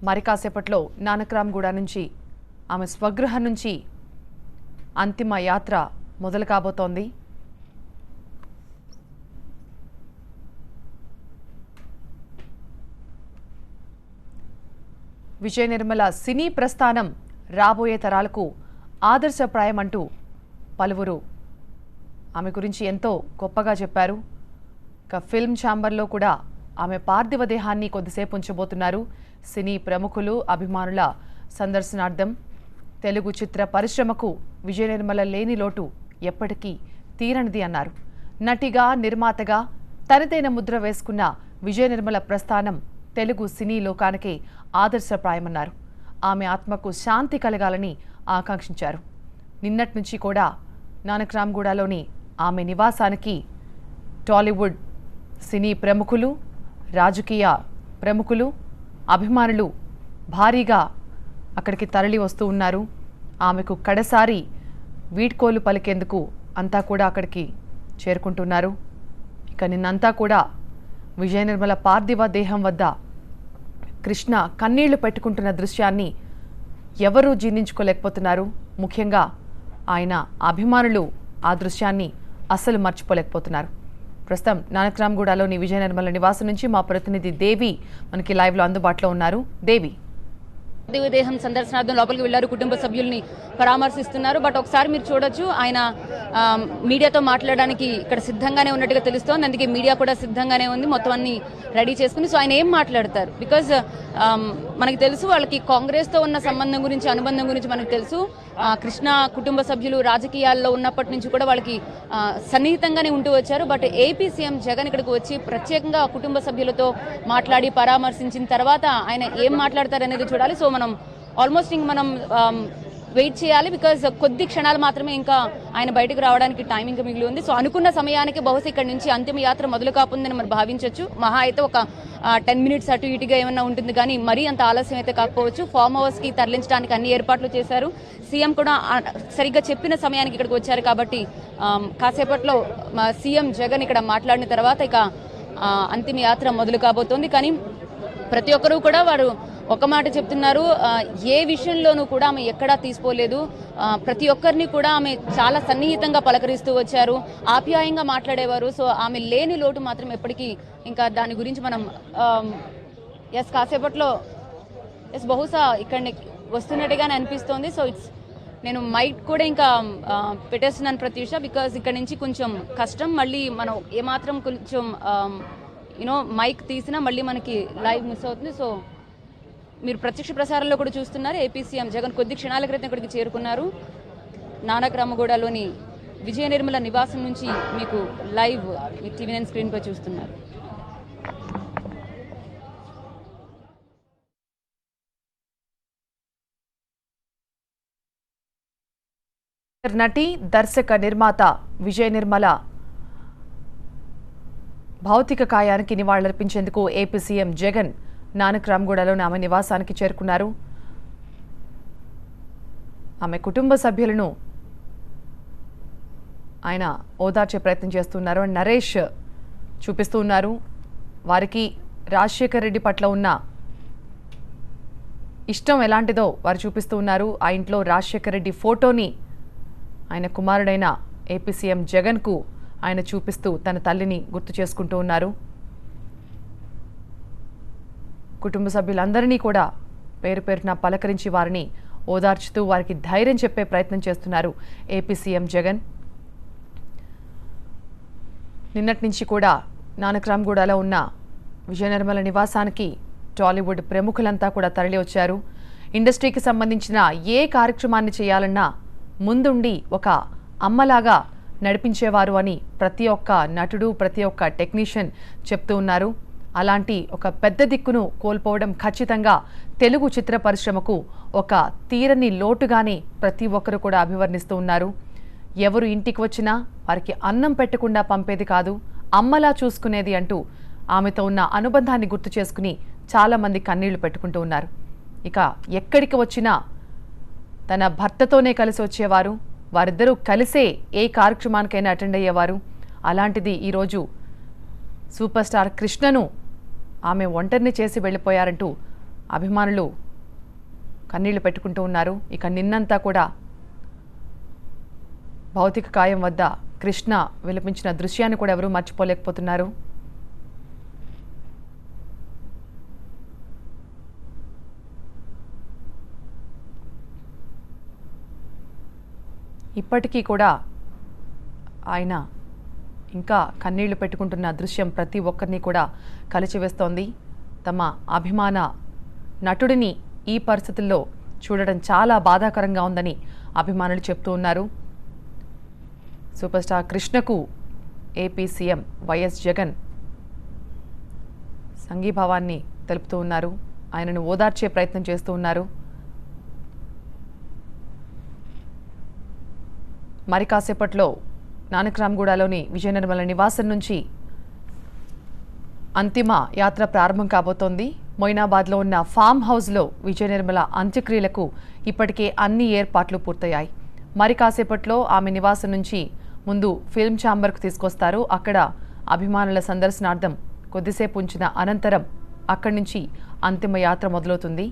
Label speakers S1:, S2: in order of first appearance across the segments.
S1: మరి కాసేపట్లో నానక్రామ్గూడ నుంచి ఆమె స్వగృహం నుంచి అంతిమ యాత్ర మొదలు కాబోతోంది. విజయ నిర్మల సినీ ప్రస్థానం రాబోయే తరాలకు ఆదర్శప్రాయమంటూ పలువురు ఆమె గురించి ఎంతో గొప్పగా చెప్పారు. ఇక ఫిల్మ్ ఛాంబర్లో కూడా ఆమె పార్థివ దేహాన్ని కొద్దిసేపు ఉంచబోతున్నారు. సినీ ప్రముఖులు అభిమానుల సందర్శనార్థం. తెలుగు చిత్ర పరిశ్రమకు విజయ నిర్మల లేని లోటు ఎప్పటికీ తీరనిది అన్నారు. నటిగా నిర్మాతగా తనదైన ముద్ర వేసుకున్న విజయ నిర్మల ప్రస్థానం తెలుగు సినీ లోకానికే ఆదర్శప్రాయమన్నారు. ఆమె ఆత్మకు శాంతి కలగాలని ఆకాంక్షించారు. నిన్నటి నుంచి కూడా నానక్రామ్గూడలోని ఆమె నివాసానికి టాలీవుడ్ సినీ ప్రముఖులు, రాజకీయ ప్రముఖులు, అభిమానులు భారీగా అక్కడికి తరలి వస్తూ ఉన్నారు. ఆమెకు కడసారి వీడ్కోలు పలికేందుకు అంతా కూడా అక్కడికి చేరుకుంటున్నారు. ఇక నిన్నంతా కూడా విజయ నిర్మల పార్థివ దేహం వద్ద కృష్ణ కన్నీళ్లు పెట్టుకుంటున్న దృశ్యాన్ని ఎవరూ జీర్ణించుకోలేకపోతున్నారు. ముఖ్యంగా ఆయన అభిమానులు ఆ దృశ్యాన్ని అస్సలు మర్చిపోలేకపోతున్నారు. ప్రస్తుతం నానక్రామ్గూడలోని విజయ నిర్మల నివాసం నుంచి మా ప్రతినిధి దేవి మనకి లైవ్లో అందుబాటులో ఉన్నారు. దేవి,
S2: దేహం సందర్శనార్థం లోపలికి వెళ్లారు. కుటుంబ సభ్యుల్ని పరామర్శిస్తున్నారు. బట్ ఒకసారి మీరు చూడొచ్చు, ఆయన మీడియాతో మాట్లాడడానికి ఇక్కడ సిద్ధంగానే ఉన్నట్టుగా తెలుస్తోంది. అందుకే మీడియా కూడా సిద్ధంగానే ఉంది, మొత్తం అన్ని రెడీ చేసుకుని. సో ఆయన ఏం మాట్లాడతారు? బికాజ్ మనకి తెలుసు, వాళ్ళకి కాంగ్రెస్తో ఉన్న సంబంధం గురించి, అనుబంధం గురించి మనకు తెలుసు. కృష్ణ కుటుంబ సభ్యులు రాజకీయాల్లో ఉన్నప్పటి నుంచి కూడా వాళ్ళకి సన్నిహితంగానే ఉంటూ వచ్చారు. బట్ ఏపీ సీఎం జగన్ ఇక్కడికి వచ్చి ప్రత్యేకంగా కుటుంబ సభ్యులతో మాట్లాడి పరామర్శించిన తర్వాత ఆయన ఏం మాట్లాడతారు అనేది చూడాలి. సో మనం ఆల్మోస్ట్ ఇంక మనం వెయిట్ చేయాలి. బికాజ్ కొద్ది క్షణాలు మాత్రమే ఇంకా ఆయన బయటకు రావడానికి టైం ఇంకా మిగిలి ఉంది. సో అనుకున్న సమయానికి బహుశా ఇక్కడ నుంచి అంతిమ యాత్ర మొదలు కాపుందని మనం భావించవచ్చు. మహా అయితే ఒక 10 మినిట్స్ అటు ఇటుగా ఏమన్నా ఉంటుంది, కానీ మరీ అంత ఆలస్యం అయితే కాకపోవచ్చు. ఫామ్ హౌస్కి తరలించడానికి అన్ని ఏర్పాట్లు చేశారు. సీఎం కూడా సరిగ్గా చెప్పిన సమయానికి ఇక్కడికి వచ్చారు. కాబట్టి కాసేపట్లో సీఎం జగన్ ఇక్కడ మాట్లాడిన తర్వాత ఇక అంతిమ యాత్ర మొదలు కాబోతోంది. కానీ ప్రతి ఒక్కరూ కూడా వారు ఒక మాట చెప్తున్నారు, ఏ విషయంలోనూ కూడా ఆమె ఎక్కడా తీసుకోలేదు. ప్రతి ఒక్కరిని కూడా ఆమె చాలా సన్నిహితంగా పలకరిస్తూ వచ్చారు, ఆప్యాయంగా మాట్లాడేవారు. సో ఆమె లేని లోటు మాత్రం ఎప్పటికీ ఇంకా దాని గురించి మనం కాసేపట్లో బహుశా ఇక్కడ వస్తున్నట్టుగానే అనిపిస్తోంది. సో నేను మైక్ కూడా ఇంకా పెట్టేస్తున్నాను ప్రత్యూష, బికాజ్ ఇక్కడ నుంచి కొంచెం కష్టం. మళ్ళీ మనం ఏమాత్రం కొంచెం మైక్ తీసినా మళ్ళీ మనకి లైవ్ మిస్ అవుతుంది. సో మీరు ప్రత్యక్ష ప్రసారంలో కూడా చూస్తున్నారు. ఏపీ సీఎం జగన్ కొద్ది క్షణాల క్రితం ఇక్కడికి చేరుకున్నారు. నానక్రామ్గూడలోని విజయ నిర్మల నివాసం నుంచి మీకు లైవ్ మీ TV9 స్క్రీన్పై చూస్తున్నారు.
S1: నటి, దర్శక, నిర్మాత విజయ నిర్మల భౌతిక కాయానికి నివాళులర్పించేందుకు ఏపీ సీఎం జగన్ నానక్రామ్గూడలోని ఆమె నివాసానికి చేరుకున్నారు. ఆమె కుటుంబ సభ్యులను ఆయన ఓదార్చే ప్రయత్నం చేస్తున్నారు. నరేష్ చూపిస్తూ ఉన్నారు. వారికి రాజశేఖర్ రెడ్డి పట్ల ఉన్న ఇష్టం ఎలాంటిదో వారు చూపిస్తూ ఉన్నారు. ఆ ఇంట్లో రాజశేఖర్ రెడ్డి ఫోటోని ఆయన కుమారుడైన ఏపీ సీఎం జగన్కు ఆయన చూపిస్తూ తన తల్లిని గుర్తు చేసుకుంటూ ఉన్నారు. కుటుంబ సభ్యులందరినీ కూడా పేరు పేరున పలకరించి వారిని ఓదార్చుతూ వారికి ధైర్యం చెప్పే ప్రయత్నం చేస్తున్నారు ఏపీ సీఎం జగన్. నిన్నటి నుంచి కూడా నానక్రామ్గూడలో ఉన్న విజయ నిర్మల నివాసానికి టాలీవుడ్ ప్రముఖులంతా కూడా తరలి వచ్చారు. ఇండస్ట్రీకి సంబంధించిన ఏ కార్యక్రమాన్ని చేయాలన్నా ముందుండి ఒక అమ్మలాగా నడిపించేవారు అని ప్రతి ఒక్క నటుడు, ప్రతి ఒక్క టెక్నీషియన్ చెప్తూ ఉన్నారు. అలాంటి ఒక పెద్ద దిక్కును కోల్పోవడం ఖచ్చితంగా తెలుగు చిత్ర పరిశ్రమకు ఒక తీరని లోటుగానే ప్రతి ఒక్కరు కూడా అభివర్ణిస్తూ ఉన్నారు. ఎవరు ఇంటికి వచ్చినా వారికి అన్నం పెట్టకుండా పంపేది కాదు, అమ్మలా చూసుకునేది అంటూ ఆమెతో ఉన్న అనుబంధాన్ని గుర్తు చేసుకుని చాలామంది కన్నీళ్లు పెట్టుకుంటూ ఉన్నారు. ఇక ఎక్కడికి వచ్చినా తన భర్తతోనే కలిసి వచ్చేవారు. వారిద్దరూ కలిసే ఏ కార్యక్రమానికైనా అటెండ్ అయ్యేవారు. అలాంటిది ఈరోజు సూపర్ స్టార్ కృష్ణను ఆమె ఒంటరిని చేసి వెళ్ళిపోయారంటూ అభిమానులు కన్నీళ్లు పెట్టుకుంటూ ఉన్నారు. ఇక నిన్నంతా కూడా భౌతిక కాయం వద్ద కృష్ణ విలపించిన దృశ్యాన్ని కూడా ఎవరూ మర్చిపోలేకపోతున్నారు. ఇప్పటికీ కూడా ఆయన ఇంకా కన్నీళ్లు పెట్టుకుంటున్న దృశ్యం ప్రతి ఒక్కరిని కూడా కలిచివేస్తోంది. తమ అభిమాన నటుడిని ఈ పరిస్థితుల్లో చూడడం చాలా బాధాకరంగా ఉందని అభిమానులు చెప్తూ ఉన్నారు. సూపర్ స్టార్ కృష్ణకు ఏపీ సీఎం వైఎస్ జగన్ సంఘీభావాన్ని తెలుపుతూ ఉన్నారు. ఆయనను ఓదార్చే ప్రయత్నం చేస్తూ ఉన్నారు. మరి కాసేపట్లో నానక్రామ్గూడలోని విజయ నిర్మల నివాసం నుంచి అంతిమ యాత్ర ప్రారంభం కాబోతోంది. మొయినాబాద్లో ఉన్న ఫామ్ హౌస్లో విజయ నిర్మల అంత్యక్రియలకు ఇప్పటికే అన్ని ఏర్పాట్లు పూర్తయ్యాయి. మరి కాసేపట్లో ఆమె నివాసం నుంచి ముందు ఫిల్మ్ ఛాంబర్కు తీసుకొస్తారు. అక్కడ అభిమానుల సందర్శనార్థం కొద్దిసేపు ఉంచిన అనంతరం అక్కడి నుంచి అంతిమ యాత్ర మొదలవుతుంది.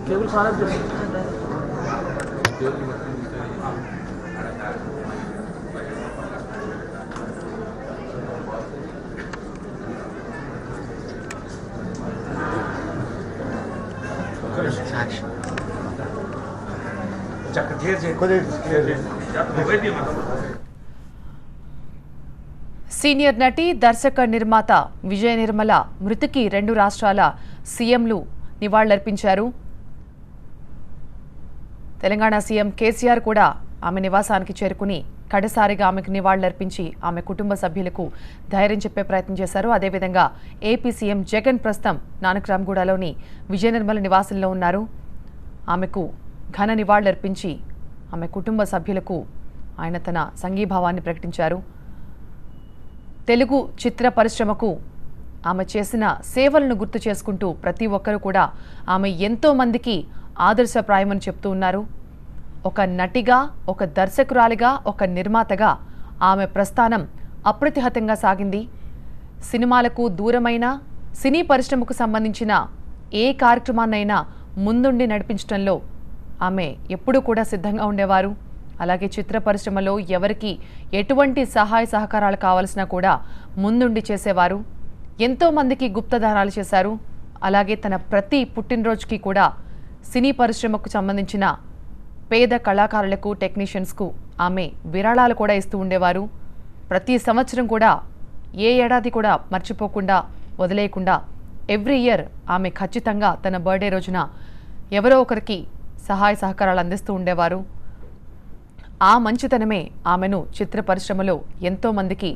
S3: केवल सारा
S1: సీనియర్ నటి దర్శక నిర్మాత విజయ నిర్మల మృతికి 2 రాష్ట్రాల సీఎంలు నివాళులర్పించారు. తెలంగాణ సీఎం కేసీఆర్ కూడా ఆమె నివాసానికి చేరుకుని కడసారిగా ఆమెకు నివాళులర్పించి ఆమె కుటుంబ సభ్యులకు ధైర్యం చెప్పే ప్రయత్నం చేశారు. అదేవిధంగా ఏపీ సీఎం జగన్ ప్రస్తుతం నానక్రామ్గూడలోని విజయ నిర్మల నివాసంలో ఉన్నారు. ఆమెకు ఘన నివాళులర్పించి ఆమె కుటుంబ సభ్యులకు ఆయన తన సంఘీభావాన్ని ప్రకటించారు. తెలుగు చిత్ర పరిశ్రమకు ఆమె చేసిన సేవలను గుర్తు చేసుకుంటూ ప్రతి ఒక్కరూ కూడా ఆమె ఎంతో మందికి ఆదర్శప్రాయమని చెప్తూ ఉన్నారు. ఒక నటిగా, ఒక దర్శకురాలిగా, ఒక నిర్మాతగా ఆమె ప్రస్థానం అప్రతిహతంగా సాగింది. సినిమాలకు దూరమైన సినీ పరిశ్రమకు సంబంధించిన ఏ కార్యక్రమాన్నైనా ముందుండి నడిపించడంలో ఆమె ఎప్పుడూ కూడా సిద్ధంగా ఉండేవారు. అలాగే చిత్ర పరిశ్రమలో ఎవరికి ఎటువంటి సహాయ సహకారాలు కావాల్సినా కూడా ముందుండి చేసేవారు. ఎంతో మందికి గుప్తదానాలు చేశారు. అలాగే తన ప్రతి పుట్టినరోజుకి కూడా సినీ పరిశ్రమకు సంబంధించిన పేద కళాకారులకు, టెక్నీషియన్స్కు ఆమె విరాళాలు కూడా ఇస్తూ ఉండేవారు. ప్రతి సంవత్సరం కూడా ఏ ఏడాది కూడా మర్చిపోకుండా, వదిలేయకుండా ఎవ్రీ ఇయర్ ఆమె ఖచ్చితంగా తన బర్త్డే రోజున ఎవరో ఒకరికి సహాయ సహకారాలు అందిస్తూ ఉండేవారు. ఆ మంచితనమే ఆమెను చిత్ర పరిశ్రమలో ఎంతో మందికి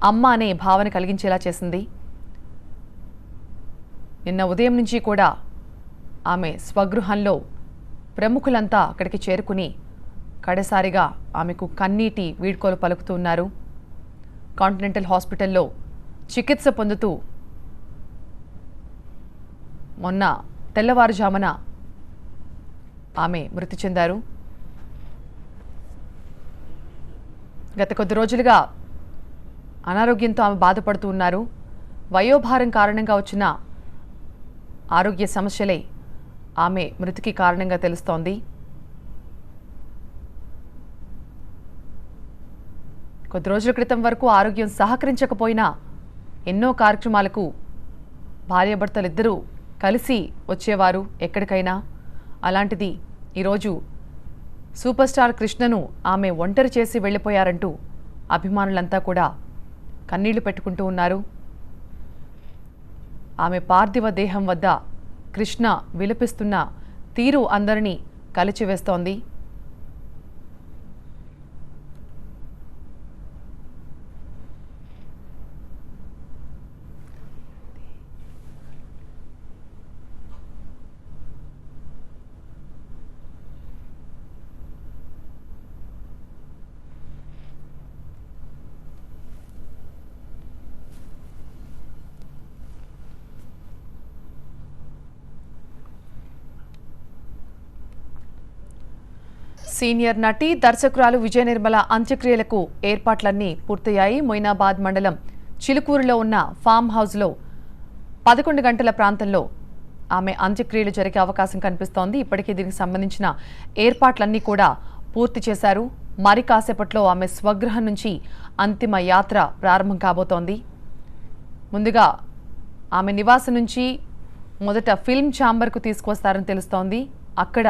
S1: అమ్మ అనే భావన కలిగించేలా చేసింది. నిన్న ఉదయం నుంచి కూడా ఆమె స్వగృహంలో ప్రముఖులంతా అక్కడికి చేరుకుని కడసారిగా ఆమెకు కన్నీటి వీడ్కోలు పలుకుతున్నారు. కాంటినెంటల్ హాస్పిటల్లో చికిత్స పొందుతూ మొన్న తెల్లవారుజామున ఆమె మృతి చెందారు. గత కొద్ది రోజులుగా అనారోగ్యంతో ఆమె బాధపడుతూ ఉన్నారు. వయోభారం కారణంగా వచ్చిన ఆరోగ్య సమస్యలే ఆమె మృతికి కారణంగా తెలుస్తోంది. కొద్ది రోజుల క్రితం వరకు ఆరోగ్యం సహకరించకపోయినా ఎన్నో కార్యక్రమాలకు భార్యాభర్తలిద్దరూ కలిసి వచ్చేవారు ఎక్కడికైనా. అలాంటిది ఈరోజు సూపర్ స్టార్ కృష్ణను ఆమె ఒంటరి చేసి వెళ్ళిపోయారంటూ అభిమానులంతా కూడా కన్నీళ్లు పెట్టుకుంటూ ఉన్నారు. ఆమె పార్థివ దేహం వద్ద కృష్ణ విలపిస్తున్న తీరు అందరినీ కలిచివేస్తోంది. సీనియర్ నటి దర్శకురాలు విజయ నిర్మల అంత్యక్రియలకు ఏర్పాట్లన్నీ పూర్తయ్యాయి. మొయినాబాద్ మండలం చిలుకూరులో ఉన్న ఫామ్ హౌస్లో 11 గంటల ప్రాంతంలో ఆమె అంత్యక్రియలు జరిగే అవకాశం కనిపిస్తోంది. ఇప్పటికే దీనికి సంబంధించిన ఏర్పాట్లన్నీ కూడా పూర్తి చేశారు. మరి కాసేపట్లో ఆమె స్వగృహం నుంచి అంతిమ యాత్ర ప్రారంభం కాబోతోంది. ముందుగా ఆమె నివాసం నుంచి మొదట ఫిల్మ్ ఛాంబర్కు తీసుకువస్తారని తెలుస్తోంది. అక్కడ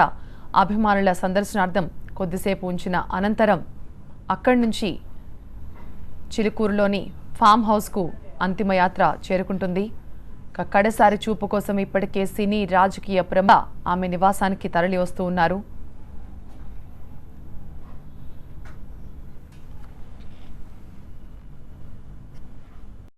S1: అభిమానుల సందర్శనార్థం కొద్దిసేపు ఉంచిన అనంతరం అక్కడి నుంచి చిలుకూరులోని ఫామ్ హౌస్కు అంతిమయాత్ర చేరుకుంటుంది. కడసారి చూపు కోసం ఇప్పటికే సినీ రాజకీయ ప్రముఖ ఆమె నివాసానికి తరలి వస్తూ ఉన్నారు.